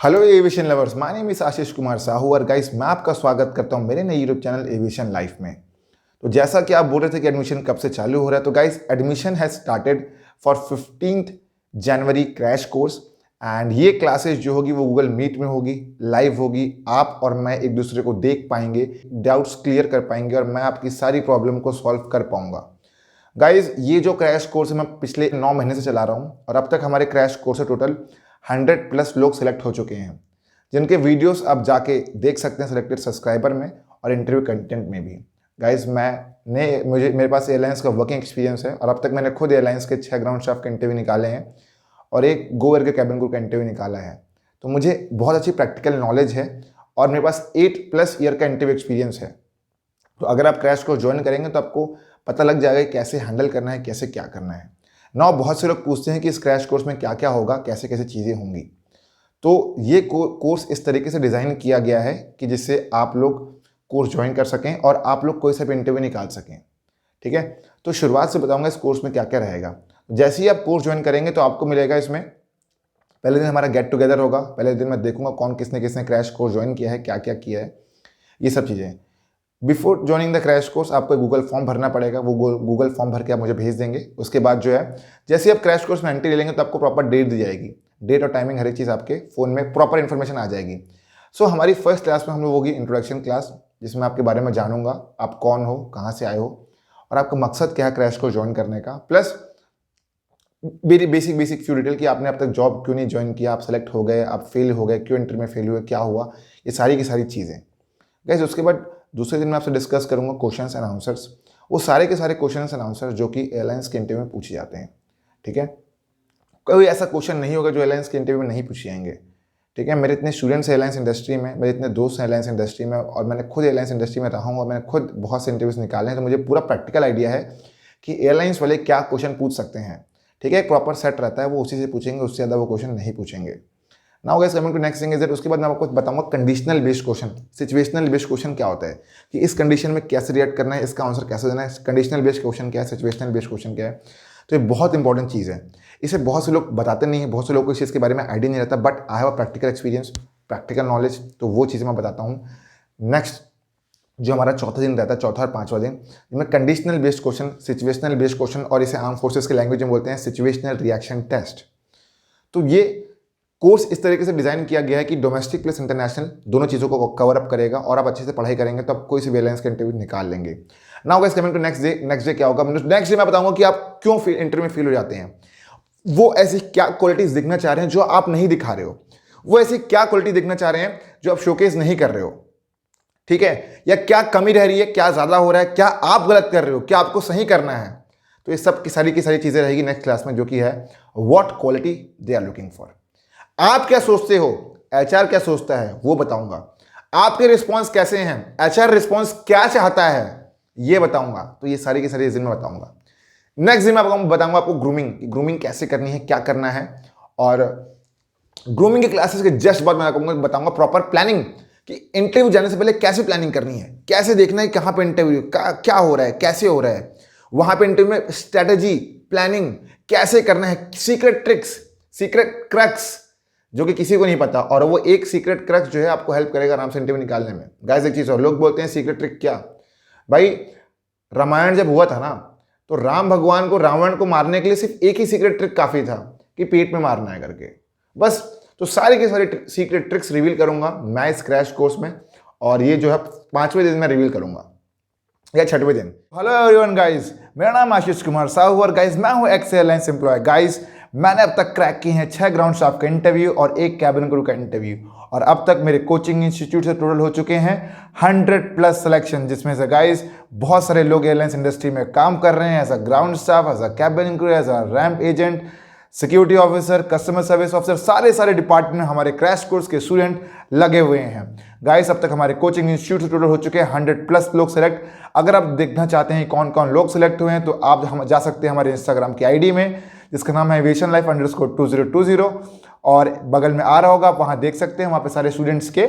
Hello aviation lovers, my name is Ashish Kumar Sahu और guys मैं आपका स्वागत करता हूं मेरे नए यूट्यूब चैनल एविएशन लाइफ में। तो जैसा कि आप बोल रहे थे कि एडमिशन कब से चालू हो रहा है, तो guys admission has started for 15th January crash course and ये क्लासेस जो होगी वो गूगल मीट में होगी, लाइव होगी। आप और मैं एक दूसरे को देख पाएंगे, डाउट्स क्लियर कर पाएंगे और मैं आपकी सारी प्रॉब्लम को सॉल्व कर पाऊंगा। गाइज ये जो क्रैश कोर्स है मैं पिछले 9 महीने से चला रहा हूँ और अब तक हमारे क्रैश कोर्स से टोटल 100+ लोग सिलेक्ट हो चुके हैं, जिनके वीडियोस आप जाके देख सकते हैं सिलेक्टेड सब्सक्राइबर में और इंटरव्यू कंटेंट में भी। गाइज मेरे पास एयरलाइंस का वर्किंग एक्सपीरियंस है और अब तक मैंने खुद एयरलाइंस के 6 ग्राउंड स्टाफ के इंटरव्यू निकाले हैं और एक गो एयर के कैबिन क्रू का इंटरव्यू निकाला है। तो मुझे बहुत अच्छी प्रैक्टिकल नॉलेज है और मेरे पास 8+ ईयर का इंटरव्यू एक्सपीरियंस है। तो अगर आप क्रैश कोर्स ज्वाइन करेंगे तो आपको पता लग जाएगा कैसे हैंडल करना है, कैसे क्या करना है। बहुत से लोग पूछते हैं कि इस क्रैश कोर्स में क्या क्या होगा, कैसे कैसे चीज़ें होंगी। तो ये कोर्स इस तरीके से डिज़ाइन किया गया है कि जिससे आप लोग कोर्स ज्वाइन कर सकें और आप लोग कोई सा भी इंटरव्यू निकाल सकें। ठीक है, तो शुरुआत से बताऊंगा इस कोर्स में क्या क्या रहेगा। जैसे ही आप कोर्स ज्वाइन करेंगे तो आपको मिलेगा इसमें पहले दिन हमारा गेट टुगेदर होगा। पहले दिन मैं देखूंगा कौन किसने किसने क्रैश कोर्स ज्वाइन किया है, क्या क्या किया है, ये सब चीज़ें। Before joining the crash course आपको गूगल फॉर्म भरना पड़ेगा। वो गूगल फॉर्म भर के आप मुझे भेज देंगे। उसके बाद जो है जैसे आप क्रैश कोर्स में एंट्री ले लेंगे तो आपको प्रॉपर डेट दी जाएगी। डेट और टाइमिंग हर एक चीज़ आपके फ़ोन में प्रॉपर इन्फॉर्मेशन आ जाएगी। सो हमारी फर्स्ट क्लास में हम लोग होगी इंट्रोडक्शन क्लास, जिसमें आपके बारे में जानूंगा, आप कौन हो, कहाँ से आए हो और आपका मकसद क्या है क्रैश कोर्स ज्वाइन करने का, प्लस बेसिक फ्यू डिटेल कि आपने अब तक जॉब क्यों नहीं ज्वाइन किया, आप सेलेक्ट हो गए, आप फेल हो गए, क्यों इंटरव्यू में फेल हुए, क्या हुआ, ये सारी की सारी चीज़ें। गाइस उसके बाद दूसरे दिन मैं आपसे डिस्कस करूंगा क्वेश्चंस एंड आंसर्स, वो सारे के सारे क्वेश्चंस एंड आंसर्स जो कि एयरलाइंस के इंटरव्यू में पूछे जाते हैं। ठीक है, कोई ऐसा क्वेश्चन नहीं होगा जो एयरलाइंस के इंटरव्यू में नहीं पूछे जाएंगे। ठीक है, मेरे इतने स्टूडेंट्स एयरलाइंस इंडस्ट्री में, मेरे इतने दोस्त हैं एयरलाइंस इंडस्ट्री में और मैंने खुद एयरलाइंस इंडस्ट्री में रहा हूँ और मैंने खुद बहुत से इंटरव्यूज निकाले हैं। तो मुझे पूरा प्रैक्टिकल आइडिया है कि एयरलाइंस वाले क्या क्वेश्चन पूछ सकते हैं। ठीक है, एक प्रॉपर सेट रहता है, वो उसी से पूछेंगे, उससे ज़्यादा वो क्वेश्चन नहीं पूछेंगे। Now guys coming to next thing is that उसके बाद मैं आपको बताऊंगा conditional based question. Situational based question क्या होता है कि इस कंडीशन में कैसे रिएक्ट करना है, इसका आंसर कैसे देना है, कंडीशनल बेस्ड क्वेश्चन क्या है, सिचुएशनल बेस्ड क्वेश्चन क्या है। तो ये बहुत इंपॉर्टेंट चीज़ है। इसे बहुत से लोग बताते नहीं हैं, बहुत से लोगों को इस चीज़ के बारे में आइडिया नहीं रहता, but I have a practical experience, practical knowledge, तो वो चीज़ें मैं बताता हूँ। नेक्स्ट जो हमारा चौथा दिन रहता है, चौथा और पांचवा दिन, जिसमें conditional based question, situational based question और इसे आर्म फोर्सेस के लैंग्वेज में बोलते हैं सिचुएशनल रिएक्शन टेस्ट। तो ये कोर्स इस तरीके से डिजाइन किया गया है कि डोमेस्टिक प्लस इंटरनेशनल दोनों चीज़ों को कवर अप करेगा और आप अच्छे से पढ़ाई करेंगे तो आप कोई सी एयरलाइंस का इंटरव्यू निकाल लेंगे। Now guys coming to next day क्या होगा। नेक्स्ट डे मैं बताऊंगा कि आप क्यों इंटरव्यू में फेल हो जाते हैं, वो ऐसी क्या क्वालिटीज दिखना चाह रहे हैं जो आप नहीं दिखा रहे हो, वो ऐसी क्या क्वालिटी दिखना चाह रहे हैं जो आप शोकेस नहीं कर रहे हो। ठीक है, या क्या कमी रह रही है, क्या ज्यादा हो रहा है, क्या आप गलत कर रहे हो, क्या आपको सही करना है। तो ये सब की सारी चीजें रहेगी नेक्स्ट क्लास में, जो कि है what quality they are looking for. आप क्या सोचते हो, एचआर क्या सोचता है, वो बताऊंगा। आपके रिस्पॉन्स कैसे हैं, एचआर रिस्पॉन्स क्या चाहता है, ये बताऊंगा। तो ये सारी की सारी दिन में बताऊंगा। नेक्स्ट दिन में बताऊंगा आपको ग्रूमिंग कैसे करनी है, क्या करना है। और ग्रूमिंग के क्लासेस के जस्ट बाद मैं बताऊंगा प्रॉपर प्लानिंग कि इंटरव्यू जाने से पहले कैसे प्लानिंग करनी है, कैसे देखना है कहां पे इंटरव्यू क्या हो रहा है, कैसे हो रहा है, वहां पे इंटरव्यू में स्ट्रेटेजी प्लानिंग कैसे करना है, सीक्रेट ट्रिक्स, सीक्रेट क्रक्स जो कि किसी को नहीं पता, और वो एक सीक्रेट क्रक्स जो है आपको हेल्प करेगा आराम से इंटरव्यू निकालने में। गाइस एक चीज और, लोग बोलते हैं सीक्रेट ट्रिक क्या। भाई रामायण जब हुआ था ना, तो राम भगवान को रावण को मारने के लिए सिर्फ एक ही सीक्रेट ट्रिक काफी था कि पेट में मारना है करके, बस। तो सारे के सारे सीक्रेट ट्रिक्स रिवील करूंगा मैं इस क्रैश कोर्स में, और ये जो है 5वें दिन में रिवील करूंगा या 6वें दिन। हेलो एवरीवन गाइस, मेरा नाम आशीष कुमार साहू और गाइस मैं हूं एक्स एयरलाइंस एम्प्लॉय। गाइस मैंने अब तक क्रैक किए हैं 6 ग्राउंड स्टाफ का इंटरव्यू और 1 कैबिन क्रू का इंटरव्यू, और अब तक मेरे कोचिंग इंस्टीट्यूट से टोटल हो चुके हैं 100+ सिलेक्शन, जिसमें से गाइस बहुत सारे लोग एयरलाइंस इंडस्ट्री में काम कर रहे हैं as a ground staff, as a cabin crew, as a ramp agent, security officer, customer service officer, सारे डिपार्टमेंट में हमारे क्रैश कोर्स के स्टूडेंट लगे हुए हैं। गाइस अब तक हमारे कोचिंग इंस्टीट्यूट से टोटल हो चुके हैं 100+ लोग सेलेक्ट। अगर आप देखना चाहते हैं कौन कौन लोग सेलेक्ट हुए हैं तो आप हम जा सकते हैं हमारे इंस्टाग्राम की आईडी में, जिसका नाम है एविएशन लाइफ _2020, और बगल में आ रहा होगा, आप वहां देख सकते हैं। वहां पे सारे स्टूडेंट्स के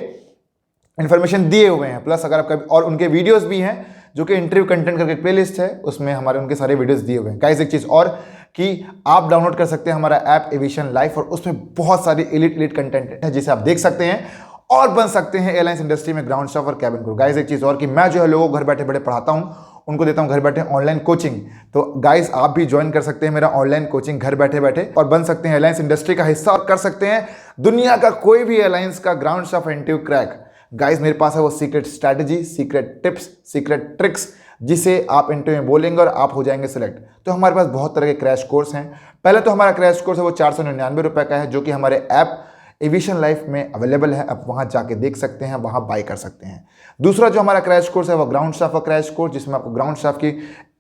इन्फॉर्मेशन दिए हुए हैं, प्लस अगर आप कभी, और उनके वीडियोस भी हैं जो कि इंटरव्यू कंटेंट करके प्लेलिस्ट है, उसमें हमारे उनके सारे वीडियोस दिए हुए हैं। गाइस एक चीज और, कि आप डाउनलोड कर सकते हैं हमारा ऐप एविएशन लाइफ, और उसमें बहुत सारी एलिट कंटेंट है जिसे आप देख सकते हैं और बन सकते हैं एयरलाइंस इंडस्ट्री में ग्राउंड स्टाफ और कैबिन क्रू। गाइस एक चीज़ और कि मैं जो है लोगों को घर बैठे बैठे पढ़ाता हूँ, उनको देता हूँ घर बैठे ऑनलाइन कोचिंग। तो गाइस आप भी ज्वाइन कर सकते हैं मेरा ऑनलाइन कोचिंग घर बैठे बैठे और बन सकते हैं एयरलाइंस इंडस्ट्री का हिस्सा और कर सकते हैं दुनिया का कोई भी एयरलाइंस का ground staff interview crack. Guys मेरे पास है वो secret strategy, secret tips, secret tricks जिसे आप इंटरव्यू में बोलेंगे और आप हो जाएंगे सिलेक्ट। तो हमारे पास बहुत तरह के क्रैश कोर्स हैं। पहले तो हमारा क्रैश कोर्स है वो 499 रुपये का है, जो कि हमारे ऐप एविएशन लाइफ में अवेलेबल है। आप वहां जाके देख सकते हैं, वहां बाय कर सकते हैं। दूसरा जो हमारा क्रैश कोर्स है वो ग्राउंड स्टाफ का क्रैश कोर्स, जिसमें आपको ग्राउंड स्टाफ की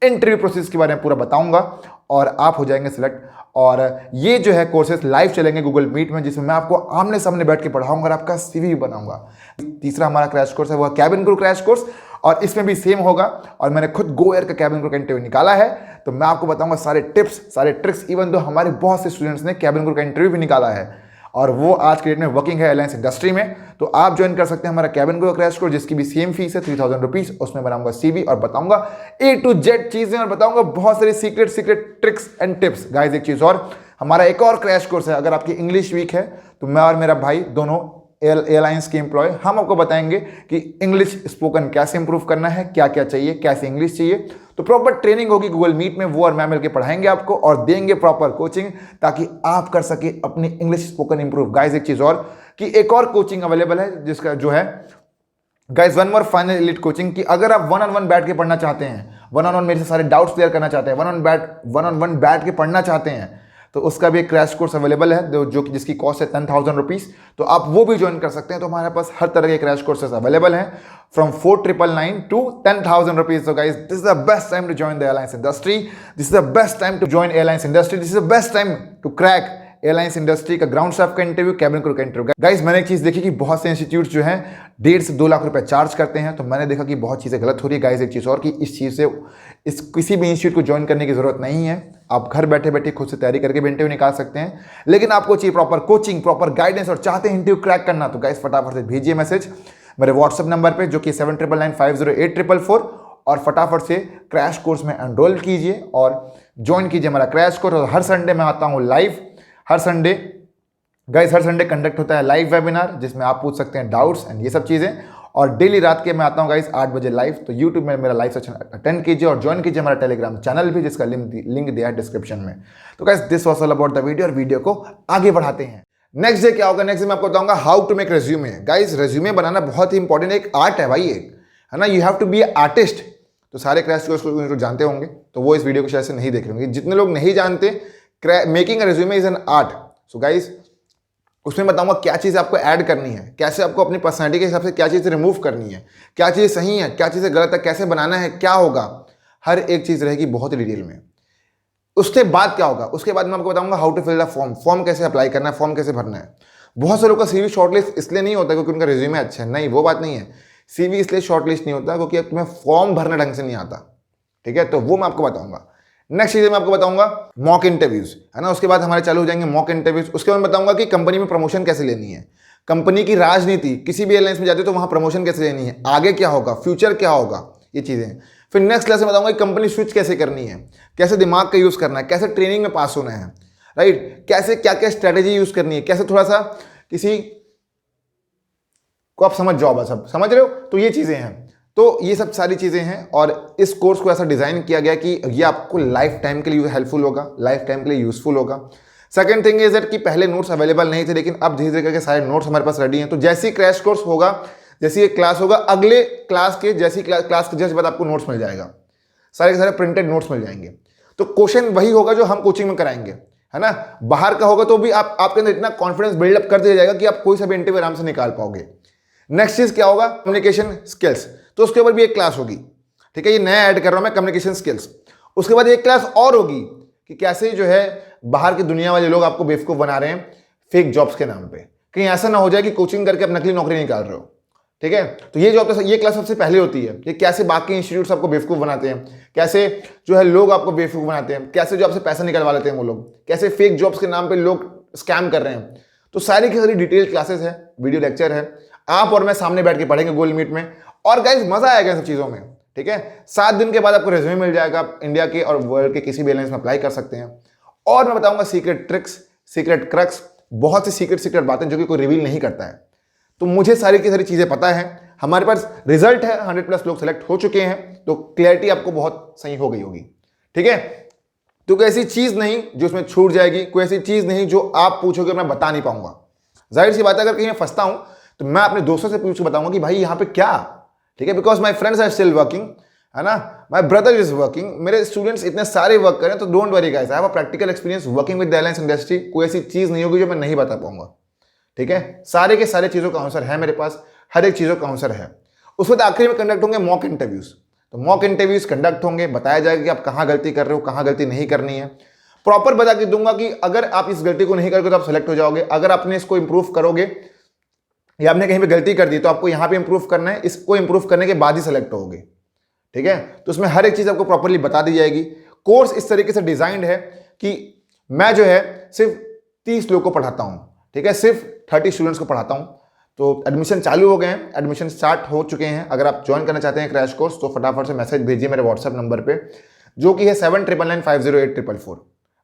इंटरव्यू प्रोसेस के बारे में पूरा बताऊंगा और आप हो जाएंगे सिलेक्ट। और ये जो है कोर्सेज लाइव चलेंगे गूगल मीट में, जिसमें मैं आपको आमने सामने बैठ के पढ़ाऊंगा और आपका सीवी भी बनाऊंगा। तीसरा हमारा क्रैश कोर्स है वो कैबिन क्रू क्रैश कोर्स, और इसमें भी सेम होगा। और मैंने खुद गो एयर का कैबिन क्रू का इंटरव्यू निकाला है, तो मैं आपको बताऊंगा सारे टिप्स, सारे ट्रिक्स। इवन दो हमारे बहुत से स्टूडेंट्स ने कैबिन क्रू का इंटरव्यू भी निकाला है और वो आज के डेट में वर्किंग है एयरलाइंस इंडस्ट्री में। तो आप ज्वाइन कर सकते हैं हमारा कैबिन क्रू क्रैश कोर्स, जिसकी भी सेम फीस है 3000 रुपीज़। उसमें बनाऊंगा सीवी और बताऊंगा A to Z चीजें और बताऊंगा बहुत सारी secret tricks and tips. Guys एक चीज और, हमारा एक और क्रैश कोर्स है। अगर आपकी इंग्लिश वीक है तो मैं और मेरा भाई दोनों एयरलाइंस के एम्प्लॉय, हम आपको बताएंगे कि इंग्लिश स्पोकन कैसे इंप्रूव करना है, क्या क्या चाहिए, कैसे इंग्लिश चाहिए। तो प्रॉपर ट्रेनिंग होगी गूगल मीट में, वो और मैं मिलकर पढ़ाएंगे आपको और देंगे प्रॉपर कोचिंग, ताकि आप कर सके अपनी इंग्लिश स्पोकन इंप्रूव। गाइस एक चीज और कि एक और कोचिंग अवेलेबल है, जिसका जो है guys one more final elite coaching, कि अगर आप 1-on-1 बैठ के पढ़ना चाहते हैं, 1-on-1 मेरे से सारे डाउट्स क्लियर करना चाहते हैं, 1-on-1 बैठ के पढ़ना चाहते हैं, तो उसका भी एक क्रैश कोर्स अवेलेबल है जो कि जिसकी कॉस्ट है 10,000 रुपीज़। तो आप वो भी ज्वाइन कर सकते हैं। तो हमारे पास हर तरह के क्रैश कोर्सेज अवेलेबल हैं फ्रॉम 4,999 टू 10,000 रुपीज़। तो guys this is the best time to join the airlines industry, this is the best time to join airlines industry, this is the best time to crack airlines industry का ground staff का interview, cabin crew का interview. Guys मैंने एक चीज देखी कि बहुत से इंस्टीट्यूट जो हैं 1.5 से 2 लाख रुपए चार्ज करते हैं। तो मैंने देखा कि बहुत चीज़ें गलत हो रही है। गाइस एक चीज़ और कि इस चीज़ से इस किसी भी इंस्टीट्यूट को ज्वाइन करने की जरूरत नहीं है। आप घर बैठे बैठे खुद से तैयारी करके भी इंटरव्यू निकाल सकते हैं, लेकिन आपको चाहिए प्रॉपर कोचिंग, प्रॉपर गाइडेंस और चाहते हैं इंटरव्यू क्रैक करना, तो गाइस फटाफट से भेजिए मैसेज मेरे व्हाट्सएप नंबर पे जो कि 7999508444, और फटाफट से क्रैश कोर्स में एनरोल कीजिए और ज्वाइन कीजिए हमारा क्रैश कोर्स। और हर संडे मैं आता हूँ लाइव, हर संडे गाइस, हर संडे कंडक्ट होता है लाइव वेबिनार, जिसमें आप पूछ सकते हैं डाउट्स एंड ये सब चीज़ें। और डेली रात के मैं आता हूँ गाइस 8 बजे लाइव। तो यूट्यूब में मेरा लाइव सेशन अटेंड कीजिए और ज्वाइन कीजिए हमारा टेलीग्राम चैनल भी, जिसका लिंक दिया है डिस्क्रिप्शन में। तो guys this was all about the video, और वीडियो को आगे बढ़ाते हैं। नेक्स्ट डे क्या होगा, नेक्स्ट डे मैं आपको बताऊंगा how to make resume. Guys resume बनाना बहुत ही इंपॉर्टेंट, एक आर्ट है भाई, एक है ना, you have to be artist. तो सारे क्रैश कोर्स को जानते होंगे, तो वो इस वीडियो को शायद से नहीं देख रहे होंगे। जितने लोग नहीं जानते, making a resume is an art. So guys उसमें बताऊंगा क्या चीज़ आपको ऐड करनी है, कैसे आपको अपनी पर्सनैलिटी के हिसाब से क्या चीज़ रिमूव करनी है, क्या चीज़ सही है, क्या चीज़ें गलत है, कैसे बनाना है, क्या होगा, हर एक चीज़ रहेगी बहुत ही डिटेल में। उसके बाद क्या होगा, उसके बाद मैं आपको बताऊंगा how to fill the form कैसे अप्लाई करना है, फॉर्म कैसे भरना है। बहुत से लोगों का सीवी शॉर्टलिस्ट इसलिए नहीं होता क्योंकि उनका रिज्यूमे अच्छा है, नहीं वो बात नहीं है। सीवी इसलिए शॉर्टलिस्ट नहीं होता क्योंकि तुम्हें फॉर्म भरना ढंग से नहीं आता, ठीक है। तो वो मैं आपको बताऊंगा। नेक्स्ट चीज़ मैं आपको बताऊंगा मॉक इंटरव्यूज, है ना। उसके बाद हमारे चालू हो जाएंगे मॉक इंटरव्यूज। उसके बाद बताऊंगा कि कंपनी में प्रमोशन कैसे लेनी है, कंपनी की राजनीति, किसी भी एयरलाइंस में जाते हो तो वहां प्रमोशन कैसे लेनी है, आगे क्या होगा, फ्यूचर क्या होगा, ये चीज़ें। फिर नेक्स्ट क्लास में बताऊंगा कि कंपनी स्विच कैसे करनी है, कैसे दिमाग का यूज़ करना है, कैसे ट्रेनिंग में पास होना है, राइट, कैसे क्या क्या स्ट्रैटेजी यूज़ करनी है, कैसे थोड़ा सा किसी को आप समझ जाओ, बस अब समझ रहे हो। तो ये चीज़ें हैं, तो ये सब सारी चीज़ें हैं। और इस कोर्स को ऐसा डिज़ाइन किया गया कि ये आपको लाइफ टाइम के लिए हेल्पफुल होगा, लाइफ टाइम के लिए यूजफुल होगा। सेकंड थिंग इज दैट कि पहले नोट्स अवेलेबल नहीं थे, लेकिन अब धीरे धीरे करके सारे नोट्स हमारे पास रेडी हैं। तो जैसे ही क्रैश कोर्स होगा, जैसी ये क्लास होगा, अगले क्लास के जैसी क्लास के जस्ट बाद आपको नोट्स मिल जाएगा, सारे के सारे प्रिंटेड नोट्स मिल जाएंगे। तो क्वेश्चन वही होगा जो हम कोचिंग में कराएंगे, है ना। बाहर का होगा तो भी आपके अंदर इतना कॉन्फिडेंस बिल्डअप कर दिया जाएगा कि आप कोई सा भी इंटरव्यू आराम से निकाल पाओगे। नेक्स्ट चीज क्या होगा, कम्युनिकेशन स्किल्स। तो उसके ऊपर भी एक क्लास होगी, ठीक है, ये नया ऐड कर रहा हूं मैं, कम्युनिकेशन स्किल्स। उसके बाद एक क्लास और होगी कि कैसे जो है बाहर की दुनिया वाले लोग आपको बेवकूफ बना रहे हैं फेक जॉब्स के नाम पे, कहीं ऐसा ना हो जाए कि कोचिंग करके आप नकली नौकरी निकाल रहे हो, ठीक है। तो ये क्लास सबसे पहले होती है कि कैसे बाकी इंस्टीट्यूट्स आपको बेवकूफ बनाते हैं, कैसे जो है लोग आपको बेवकूफ बनाते हैं, कैसे जो आपसे पैसा निकलवा लेते हैं वो लोग, कैसे फेक जॉब्स के नाम पे लोग स्कैम कर रहे हैं। तो सारी की सारी डिटेल क्लासेस है, वीडियो लेक्चर है, आप और मैं सामने बैठ के पढ़ेंगे गूगल मीट में। और गाइस मजा आएगा इन सब चीजों में, ठीक है। 7 दिन के बाद आपको रेज्यूमे मिल जाएगा, आप इंडिया के और वर्ल्ड के किसी भी एयरलाइंस में अप्लाई कर सकते हैं। और मैं बताऊंगा सीक्रेट ट्रिक्स, सीक्रेट क्रक्स, बहुत सी सीक्रेट बातें जो कि कोई रिवील नहीं करता है। तो मुझे सारी की सारी चीजें पता है, हमारे पास रिजल्ट है, 100+ लोग सेलेक्ट हो चुके हैं, तो क्लैरिटी आपको बहुत सही हो गई होगी। ठीक है, तो कोई ऐसी चीज नहीं जो उसमें छूट जाएगी, कोई ऐसी चीज नहीं जो आप पूछोगे मैं बता नहीं पाऊंगा। जाहिर सी बात है, अगर कहीं मैं फंसता हूं तो मैं अपने दोस्तों से पूछ के बताऊंगा कि भाई यहां पे क्या। ठीक है, because my friends are still working, है ना, माई ब्रदर इज वर्किंग, मेरे स्टूडेंट्स इतने सारे वर्क करें, तो don't worry guys, I have a practical experience working with the airlines industry. कोई ऐसी चीज नहीं होगी जो मैं नहीं बता पाऊंगा। ठीक है, सारे के सारे चीजों का आंसर है मेरे पास, हर एक चीजों का आंसर है। उसके बाद आखिरी में कंडक्ट होंगे मॉक इंटरव्यूज। तो मॉक इंटरव्यूज कंडक्ट होंगे, बताया जाएगा कि आप कहां गलती कर रहे हो, कहां गलती नहीं करनी है। प्रॉपर बता के दूंगा कि अगर आप इस गलती को नहीं करोगे तो आप सेलेक्ट हो जाओगे, अगर आपने इसको इंप्रूव करोगे या आपने कहीं पे गलती कर दी तो आपको यहां पे इंप्रूव करना है, इसको इंप्रूव करने के बाद ही सेलेक्ट होगे। ठीक है, तो उसमें हर एक चीज आपको प्रॉपर्ली बता दी जाएगी। कोर्स इस तरीके से डिजाइंड है कि मैं जो है सिर्फ 30 लोगों को पढ़ाता हूं। ठीक है, सिर्फ 30 स्टूडेंट्स को पढ़ाता हूं। तो एडमिशन चालू हो गए हैं, एडमिशन स्टार्ट हो चुके हैं। अगर आप ज्वाइन करना चाहते हैं क्रैश कोर्स तो फटाफट से मैसेज भेजिए मेरे व्हाट्सएप नंबर पे, जो कि है 7999508444।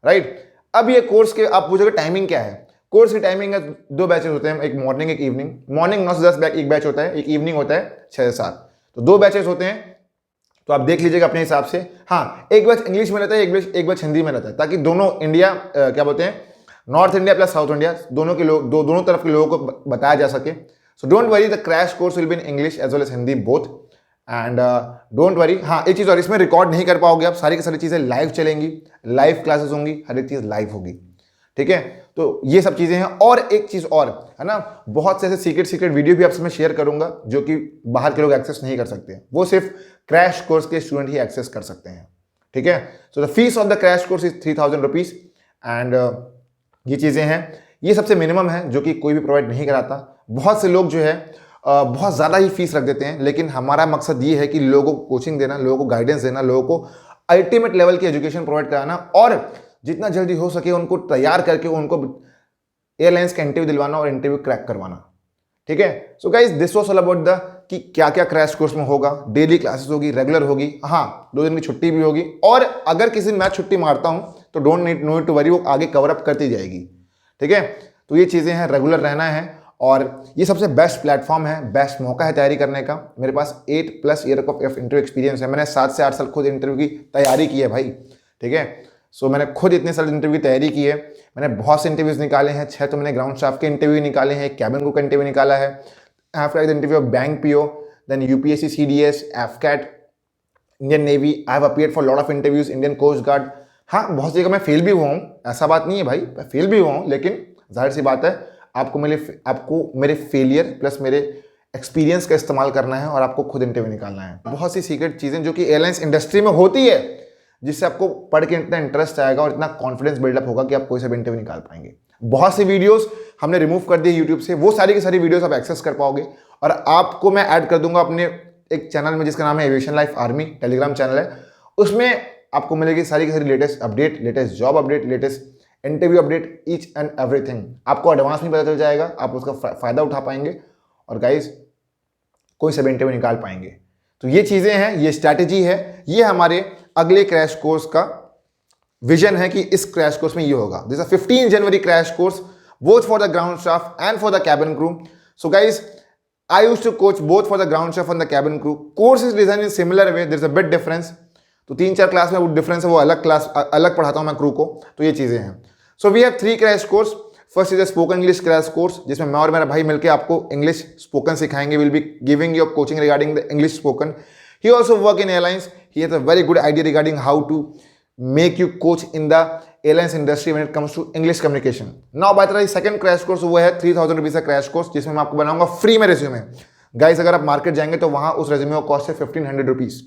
राइट, अब ये कोर्स के आप पूछोगे टाइमिंग क्या है। कोर्स की टाइमिंग है, 2 बैचेस होते हैं, एक मॉर्निंग एक इवनिंग। मॉर्निंग 9 से 10 एक बैच होता है, एक इवनिंग होता है 6 से 7। तो 2 बैचेस होते हैं, तो आप देख लीजिएगा अपने हिसाब से। हाँ, एक बैच इंग्लिश में रहता है, एक बैच हिंदी में रहता है, ताकि दोनों इंडिया क्या बोलते हैं, north India plus south India, दोनों के लोग दोनों तरफ के लोगों को बताया जा सके। So don't worry, the crash course will be in English as well as Hindi both, and don't worry. हाँ, एक चीज़ और, इसमें रिकॉर्ड नहीं कर पाओगे आप, सारी की सारी चीज़ें लाइव चलेंगी, लाइव क्लासेस होंगी, हर एक चीज़ लाइव होगी। ठीक है, तो ये सब चीज़ें हैं। और एक चीज़ और है ना, बहुत से ऐसे सीक्रेट वीडियो भी आपसे मैं शेयर करूंगा जो कि बाहर के लोग एक्सेस नहीं कर सकते, वो सिर्फ क्रैश कोर्स के स्टूडेंट ही एक्सेस कर सकते हैं। ठीक है, so the fees of the crash course is 3000 rupees, and ये चीज़ें हैं, ये सबसे मिनिमम है जो कि कोई भी प्रोवाइड नहीं कराता। बहुत से लोग जो है बहुत ज़्यादा ही फीस रख देते हैं, लेकिन हमारा मकसद ये है कि लोगों को कोचिंग देना, लोगों को गाइडेंस देना, लोगों को अल्टीमेट लेवल की एजुकेशन प्रोवाइड कराना, और जितना जल्दी हो सके उनको तैयार करके उनको एयरलाइंस का इंटरव्यू दिलवाना और इंटरव्यू क्रैक करवाना। ठीक है, so guys this was all about the कि क्या क्या क्रैश कोर्स में होगा। डेली क्लासेस होगी, रेगुलर होगी, हाँ 2 दिन की छुट्टी भी होगी, और अगर किसी दिन मैं छुट्टी मारता हूं तो डोंट नीड टू वरी, वो आगे कवर अप करती जाएगी। ठीक है, तो ये चीज़ें हैं, रेगुलर रहना है, और ये सबसे बेस्ट प्लेटफॉर्म है, बेस्ट मौका है तैयारी करने का। मेरे पास 8+ ईयर ऑफ इंटरव्यू एक्सपीरियंस है, मैंने 7 से 8 साल खुद इंटरव्यू की तैयारी की है भाई। ठीक है, सो मैंने खुद इतने साल इंटरव्यू की तैयारी की है, मैंने बहुत से इंटरव्यूज निकाले हैं, 6 तो मैंने ग्राउंड स्टाफ के इंटरव्यू निकाले हैं, कैबिन क्रू का इंटरव्यू निकाला है, after the interview of bank PO, then UPSC CDS, AFCAT, Indian Navy, I have appeared for lot of interviews, Indian Coast Guard. हाँ, बहुत सी जगह मैं फेल भी हुआ हूँ, ऐसा बात नहीं है भाई, मैं फेल भी हुआ हूँ, लेकिन जाहिर सी बात है आपको मेरे फेलियर प्लस मेरे एक्सपीरियंस का इस्तेमाल करना है और आपको खुद इंटरव्यू निकालना है। बहुत सी सीक्रेट चीज़ें जो कि एयरलाइंस इंडस्ट्री में होती है, जिससे आपको पढ़ के इतना इंटरेस्ट आएगा और इतना कॉन्फिडेंस बिल्डअप होगा कि आप कोई सा भी इंटरव्यू निकाल पाएंगे। बहुत सी वीडियोस हमने रिमूव कर दी यूट्यूब से, वो सारी की सारी वीडियोस आप एक्सेस कर पाओगे, और आपको मैं ऐड कर दूंगा अपने एक चैनल में जिसका नाम है aviation life army, Telegram channel है, उसमें आपको मिलेगी सारी की सारी latest update, latest job update, latest interview update, each and everything आपको एडवांस में पता चल जाएगा, आप उसका फायदा उठा पाएंगे और गाइज कोई सा भी इंटरव्यू निकाल पाएंगे। तो ये चीज़ें हैं, ये स्ट्रैटेजी है, ये हमारे अगले क्रैश कोर्स का विजन है कि इस क्रैश कोर्स में ये होगा। This is 15 January crash course, both for the ground staff and for the cabin crew. So guys, I used to coach both for the ground staff and the cabin crew. Course is designed in similar way, there is a bit difference. तो 3-4 class में वो difference है, वो अलग class अलग पढ़ाता हूँ मैं क्रू को, तो ये चीज़ें हैं। So we have 3 crash course. First is a spoken English crash course, जिसमें मैं और मेरा भाई मिलकर आपको इंग्लिश स्पोकन सिखाएंगे। Will be giving you coaching regarding the English spoken. He also work in airlines. He has a very good idea regarding how to make you coach in the airlines industry when it comes to English communication. Now बात रही second crash course, वो है 3000 rupees का crash course, जिसमें मैं आपको बनाऊंगा free में रेज्यूमे। गाइस अगर आप मार्केट जाएंगे तो वहां उस रेज्यूमे का कॉस्ट है 1500 रुपीज,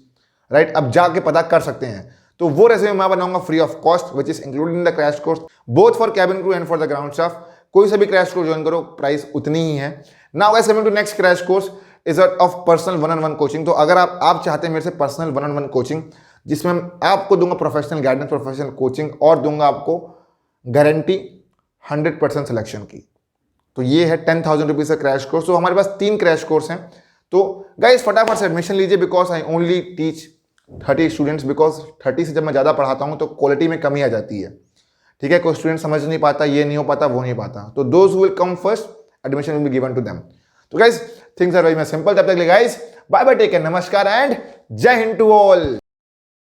राइट? अब जाके पता कर सकते हैं। तो वो रेज्यूमे मैं बनाऊंगा free of cost, which is included in the crash course, both for cabin crew and for the ground staff. कोई सा भी क्रैश कोर्स ज्वाइन करो, प्राइस उतनी ही है। Now guys coming to next crash course is of personal 1-on-1 coaching. तो अगर आप चाहते हैं मेरे से पर्सनल 1-on-1 कोचिंग, जिसमें आपको दूंगा प्रोफेशनल गाइडेंस, प्रोफेशनल कोचिंग, और दूंगा आपको गारंटी 100% सिलेक्शन की, तो ये है 10,000 रुपीज का क्रैश कोर्स। तो हमारे पास 3 क्रैश कोर्स हैं। तो गाइस फटाफट से एडमिशन लीजिए, because I only teach 30 students, because 30 से जब मैं ज़्यादा पढ़ाता हूँ तो क्वालिटी में कमी आ जाती है, ठीक है, कोई स्टूडेंट समझ नहीं पाता, ये नहीं हो पाता, वो नहीं पाता, तो those will come first, admission will be given to them. तो guys things are very much simple. तब तक guys bye bye, take care, नमस्कार एंड जय हिंद टू ऑल।